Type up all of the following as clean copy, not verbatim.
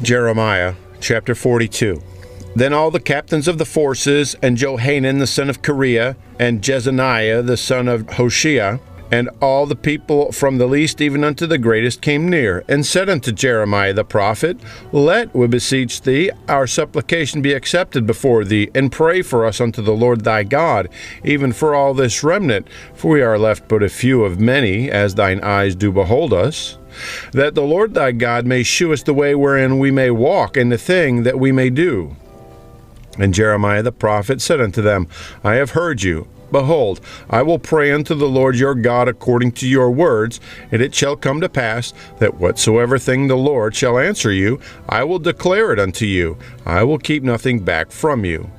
Jeremiah chapter 42. Then all the captains of the forces, and Johanan the son of Kareah, and Jezaniah the son of Hoshaiah, and all the people from the least even unto the greatest came near, and said unto Jeremiah the prophet, Let, we beseech thee, our supplication be accepted before thee, and pray for us unto the Lord thy God, even for all this remnant, for we are left but a few of many, as thine eyes do behold us, that the Lord thy God may shew us the way wherein we may walk, and the thing that we may do. And Jeremiah the prophet said unto them, I have heard you. Behold, I will pray unto the Lord your God according to your words, and it shall come to pass that whatsoever thing the Lord shall answer you, I will declare it unto you. I will keep nothing back from you.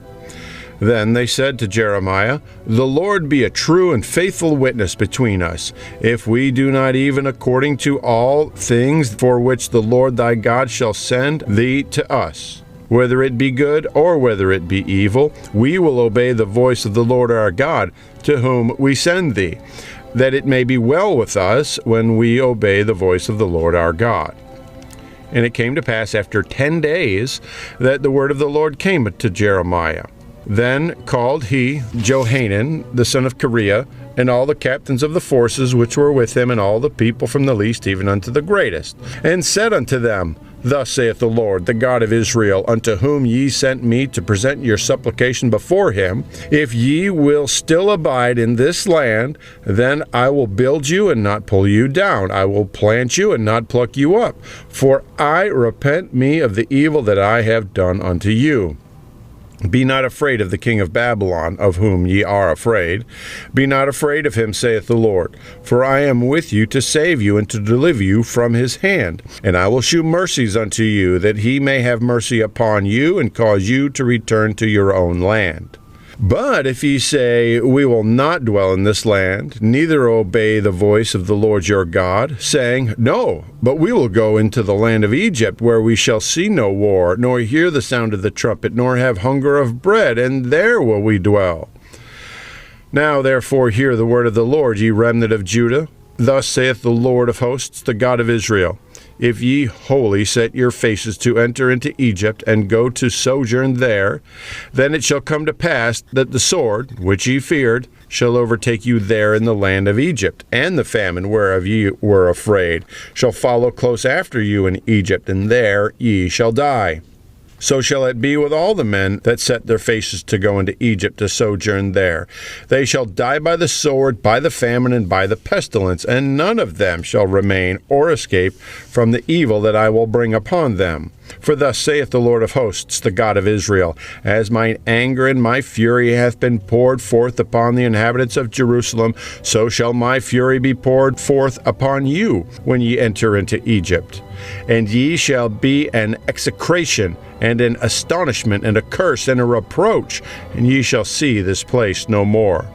Then they said to Jeremiah, The Lord be a true and faithful witness between us, if we do not even according to all things for which the Lord thy God shall send thee to us. Whether it be good or whether it be evil, we will obey the voice of the Lord our God, to whom we send thee, that it may be well with us when we obey the voice of the Lord our God. And it came to pass after 10 days that the word of the Lord came to Jeremiah. Then called he Johanan the son of Kareah, and all the captains of the forces which were with him, and all the people from the least even unto the greatest, and said unto them, Thus saith the Lord, the God of Israel, unto whom ye sent me to present your supplication before him, if ye will still abide in this land, then I will build you and not pull you down. I will plant you and not pluck you up. For I repent me of the evil that I have done unto you. Be not afraid of the king of Babylon, of whom ye are afraid. Be not afraid of him, saith the Lord. For I am with you to save you and to deliver you from his hand. And I will shew mercies unto you, that he may have mercy upon you, and cause you to return to your own land. But if ye say, We will not dwell in this land, neither obey the voice of the Lord your God, saying, No, but we will go into the land of Egypt, where we shall see no war, nor hear the sound of the trumpet, nor have hunger of bread, and there will we dwell. Now therefore hear the word of the Lord, ye remnant of Judah. Thus saith the Lord of hosts, the God of Israel, If ye wholly set your faces to enter into Egypt, and go to sojourn there, then it shall come to pass that the sword, which ye feared, shall overtake you there in the land of Egypt, and the famine whereof ye were afraid shall follow close after you in Egypt, and there ye shall die. So shall it be with all the men that set their faces to go into Egypt to sojourn there. They shall die by the sword, by the famine, and by the pestilence, and none of them shall remain or escape from the evil that I will bring upon them. For thus saith the Lord of hosts, the God of Israel, As mine anger and my fury hath been poured forth upon the inhabitants of Jerusalem, so shall my fury be poured forth upon you when ye enter into Egypt. And ye shall be an execration, and an astonishment, and a curse, and a reproach, and ye shall see this place no more.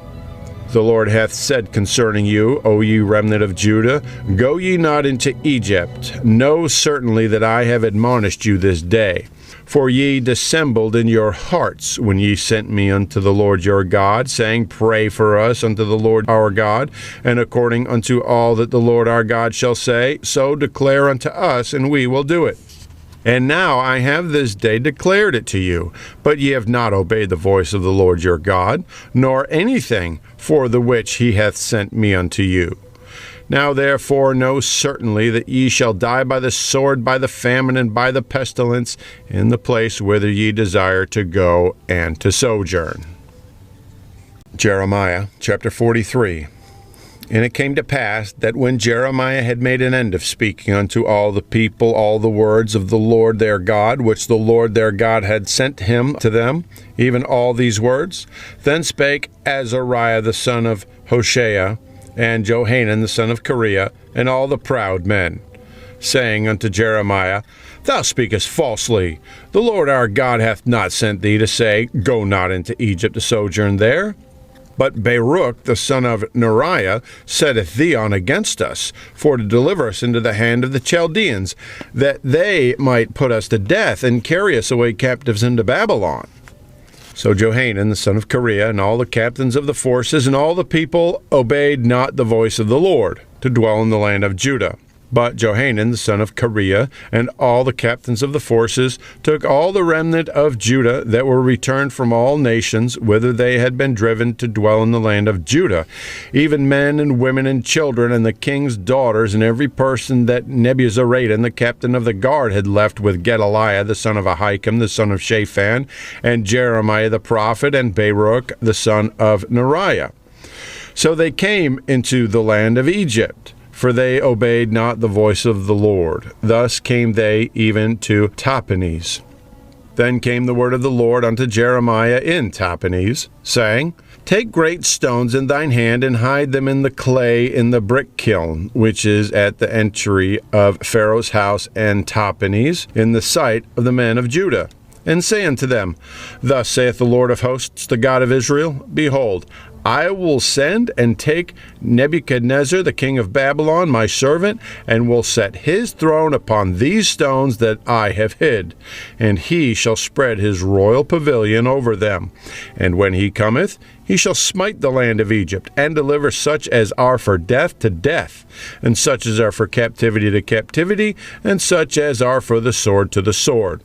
The Lord hath said concerning you, O ye remnant of Judah, Go ye not into Egypt. Know certainly that I have admonished you this day. For ye dissembled in your hearts when ye sent me unto the Lord your God, saying, Pray for us unto the Lord our God, and according unto all that the Lord our God shall say, so declare unto us, and we will do it. And now I have this day declared it to you, but ye have not obeyed the voice of the Lord your God, nor anything for the which he hath sent me unto you. Now therefore know certainly that ye shall die by the sword, by the famine, and by the pestilence, in the place whither ye desire to go and to sojourn. Jeremiah chapter 43. And it came to pass that when Jeremiah had made an end of speaking unto all the people all the words of the Lord their God, which the Lord their God had sent him to them, even all these words, then spake Azariah the son of Hoshaiah, and Johanan the son of Kareah, and all the proud men, saying unto Jeremiah, Thou speakest falsely. The Lord our God hath not sent thee to say, Go not into Egypt to sojourn there. But Baruch the son of Neriah setteth thee on against us, for to deliver us into the hand of the Chaldeans, that they might put us to death, and carry us away captives into Babylon. So Johanan the son of Kareah, and all the captains of the forces, and all the people obeyed not the voice of the Lord, to dwell in the land of Judah. But Johanan the son of Kareah and all the captains of the forces took all the remnant of Judah that were returned from all nations, whither they had been driven to dwell in the land of Judah, even men and women and children, and the king's daughters, and every person that Nebuzaradan the captain of the guard had left with Gedaliah the son of Ahikam the son of Shaphan, and Jeremiah the prophet, and Baruch the son of Neriah. So they came into the land of Egypt, for they obeyed not the voice of the Lord. Thus came they even to Tahpanhes. Then came the word of the Lord unto Jeremiah in Tahpanhes, saying, Take great stones in thine hand, and hide them in the clay in the brick kiln, which is at the entry of Pharaoh's house, and Tahpanhes, in the sight of the men of Judah. And say unto them, Thus saith the Lord of hosts, the God of Israel, Behold, I will send and take Nebuchadnezzar the king of Babylon, my servant, and will set his throne upon these stones that I have hid. And he shall spread his royal pavilion over them. And when he cometh, he shall smite the land of Egypt, and deliver such as are for death to death, and such as are for captivity to captivity, and such as are for the sword to the sword.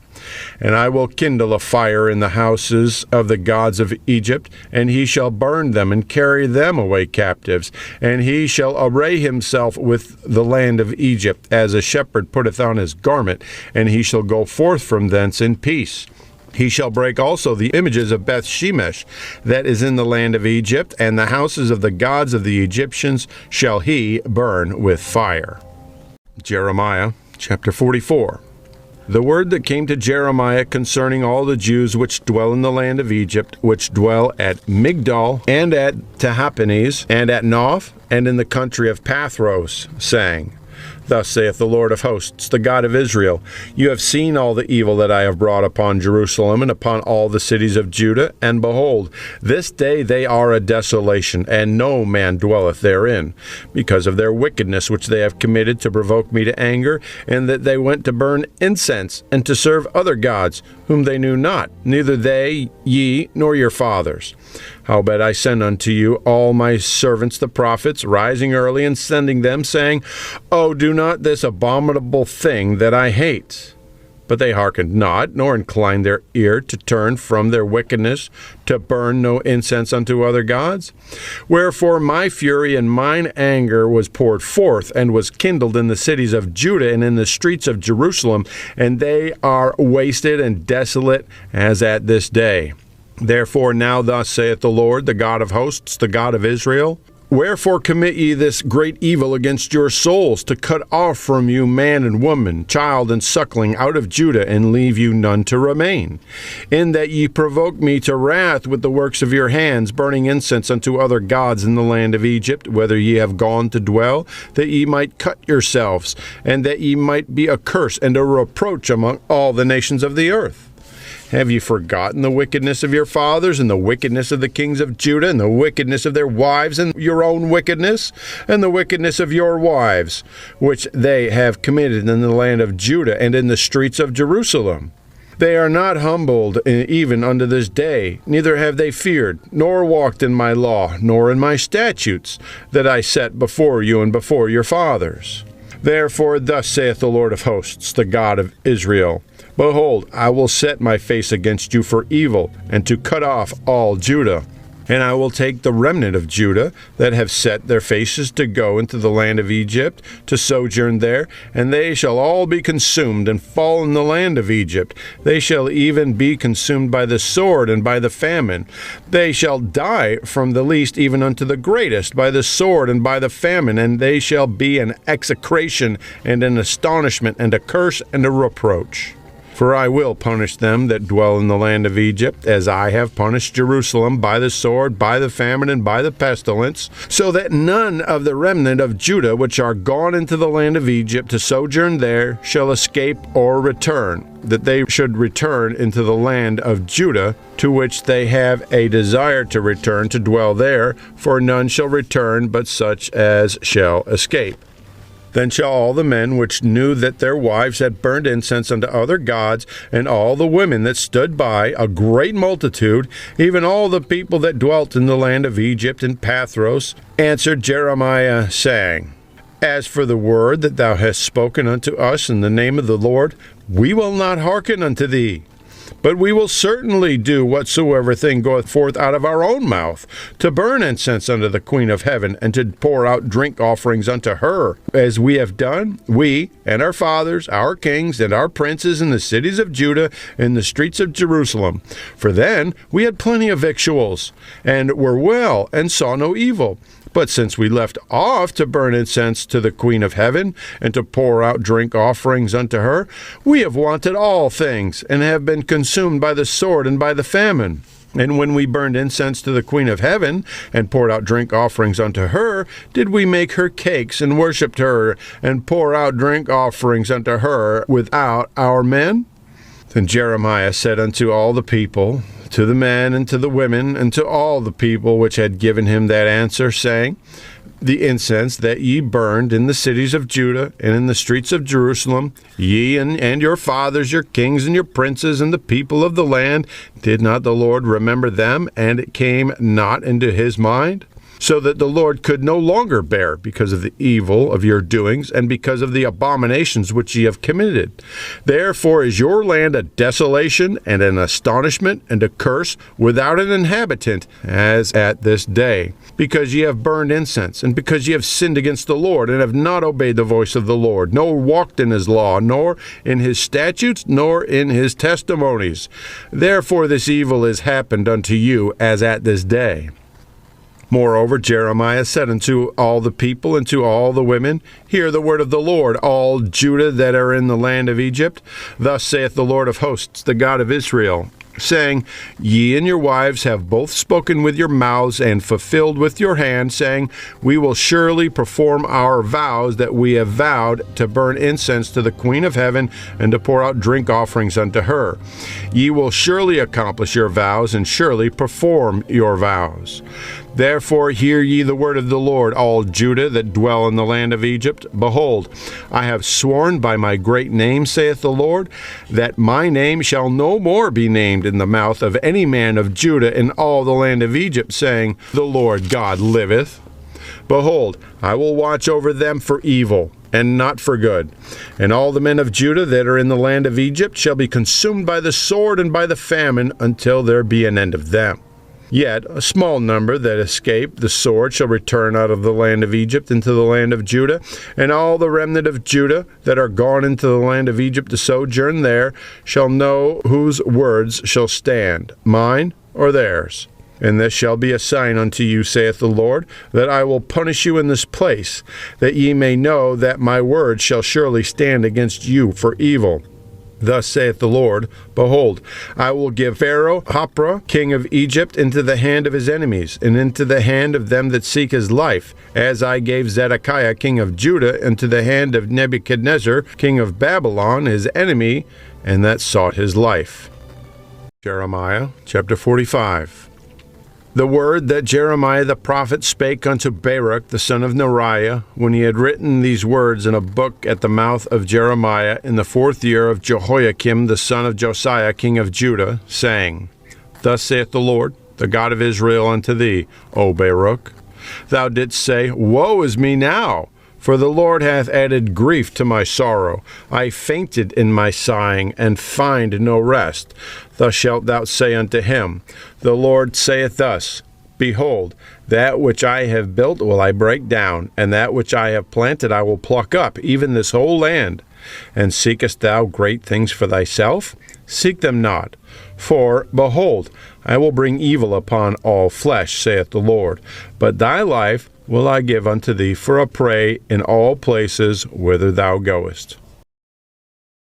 And I will kindle a fire in the houses of the gods of Egypt, and he shall burn them and carry them away captives. And he shall array himself with the land of Egypt, as a shepherd putteth on his garment, and he shall go forth from thence in peace. He shall break also the images of Beth Shemesh that is in the land of Egypt, and the houses of the gods of the Egyptians shall he burn with fire. Jeremiah chapter 44. The word that came to Jeremiah concerning all the Jews which dwell in the land of Egypt, which dwell at Migdol, and at Tahpanhes, and at Noph, and in the country of Pathros, saying, Thus saith the Lord of hosts, the God of Israel, You have seen all the evil that I have brought upon Jerusalem and upon all the cities of Judah, and behold, this day they are a desolation, and no man dwelleth therein, because of their wickedness which they have committed to provoke me to anger, and that they went to burn incense, and to serve other gods, whom they knew not, neither they, ye, nor your fathers. Howbeit I send unto you all my servants the prophets, rising early and sending them, saying, Oh, do not this abominable thing that I hate. But they hearkened not, nor inclined their ear to turn from their wickedness, to burn no incense unto other gods. Wherefore my fury and mine anger was poured forth, and was kindled in the cities of Judah and in the streets of Jerusalem, and they are wasted and desolate as at this day. Therefore now thus saith the Lord, the God of hosts, the God of Israel, Wherefore commit ye this great evil against your souls, to cut off from you man and woman, child and suckling out of Judah, and leave you none to remain? In that ye provoke me to wrath with the works of your hands, burning incense unto other gods in the land of Egypt, whither ye have gone to dwell, that ye might cut yourselves, and that ye might be a curse and a reproach among all the nations of the earth. Have ye forgotten the wickedness of your fathers, and the wickedness of the kings of Judah, and the wickedness of their wives, and your own wickedness, and the wickedness of your wives, which they have committed in the land of Judah, and in the streets of Jerusalem? They are not humbled even unto this day, neither have they feared, nor walked in my law, nor in my statutes, that I set before you and before your fathers. Therefore thus saith the Lord of hosts, the God of Israel, Behold, I will set my face against you for evil, and to cut off all Judah. And I will take the remnant of Judah that have set their faces to go into the land of Egypt, to sojourn there, and they shall all be consumed, and fall in the land of Egypt. They shall even be consumed by the sword and by the famine. They shall die from the least even unto the greatest, by the sword and by the famine, and they shall be an execration and an astonishment and a curse and a reproach. For I will punish them that dwell in the land of Egypt, as I have punished Jerusalem, by the sword, by the famine, and by the pestilence, so that none of the remnant of Judah which are gone into the land of Egypt to sojourn there shall escape or return, that they should return into the land of Judah, to which they have a desire to return to dwell there, for none shall return but such as shall escape. Then shall all the men which knew that their wives had burned incense unto other gods, and all the women that stood by, a great multitude, even all the people that dwelt in the land of Egypt and Pathros, answered Jeremiah, saying, As for the word that thou hast spoken unto us in the name of the Lord, we will not hearken unto thee. But we will certainly do whatsoever thing goeth forth out of our own mouth, to burn incense unto the Queen of heaven, and to pour out drink offerings unto her. As we have done, we and our fathers, our kings, and our princes in the cities of Judah, in the streets of Jerusalem. For then we had plenty of victuals, and were well, and saw no evil. But since we left off to burn incense to the Queen of heaven, and to pour out drink offerings unto her, we have wanted all things, and have been consumed by the sword and by the famine. And when we burned incense to the Queen of heaven, and poured out drink offerings unto her, did we make her cakes, and worshipped her, and pour out drink offerings unto her without our men? Then Jeremiah said unto all the people, to the men and to the women, and to all the people which had given him that answer, saying, the incense that ye burned in the cities of Judah and in the streets of Jerusalem, ye and your fathers, your kings and your princes, and the people of the land, did not the Lord remember them, and it came not into his mind? So that the Lord could no longer bear because of the evil of your doings, and because of the abominations which ye have committed. Therefore is your land a desolation, and an astonishment, and a curse, without an inhabitant, as at this day. Because ye have burned incense, and because ye have sinned against the Lord, and have not obeyed the voice of the Lord, nor walked in his law, nor in his statutes, nor in his testimonies. Therefore this evil is happened unto you, as at this day. Moreover, Jeremiah said unto all the people and to all the women, hear the word of the Lord, all Judah that are in the land of Egypt. Thus saith the Lord of hosts, the God of Israel, saying, ye and your wives have both spoken with your mouths and fulfilled with your hand, saying, we will surely perform our vows that we have vowed, to burn incense to the Queen of heaven, and to pour out drink offerings unto her. Ye will surely accomplish your vows, and surely perform your vows. Therefore hear ye the word of the Lord, all Judah that dwell in the land of Egypt. Behold, I have sworn by my great name, saith the Lord, that my name shall no more be named in the mouth of any man of Judah in all the land of Egypt, saying, the Lord God liveth. Behold, I will watch over them for evil, and not for good. And all the men of Judah that are in the land of Egypt shall be consumed by the sword and by the famine, until there be an end of them. Yet a small number that escape the sword shall return out of the land of Egypt into the land of Judah, and all the remnant of Judah that are gone into the land of Egypt to sojourn there shall know whose words shall stand, mine or theirs. And this shall be a sign unto you, saith the Lord, that I will punish you in this place, that ye may know that my word shall surely stand against you for evil. Thus saith the Lord, behold, I will give Pharaoh Hophra, king of Egypt, into the hand of his enemies, and into the hand of them that seek his life, as I gave Zedekiah, king of Judah, into the hand of Nebuchadnezzar, king of Babylon, his enemy, and that sought his life. Jeremiah chapter 45. The word that Jeremiah the prophet spake unto Baruch the son of Neriah, when he had written these words in a book at the mouth of Jeremiah in the 4th year of Jehoiakim the son of Josiah king of Judah, saying, Thus saith the Lord, the God of Israel, unto thee, O Baruch, thou didst say, Woe is me now! For the Lord hath added grief to my sorrow. I fainted in my sighing, and find no rest. Thus shalt thou say unto him, The Lord saith thus, Behold, that which I have built will I break down, and that which I have planted I will pluck up, even this whole land. And seekest thou great things for thyself? Seek them not. For, behold, I will bring evil upon all flesh, saith the Lord. But thy life will I give unto thee for a prey in all places whither thou goest.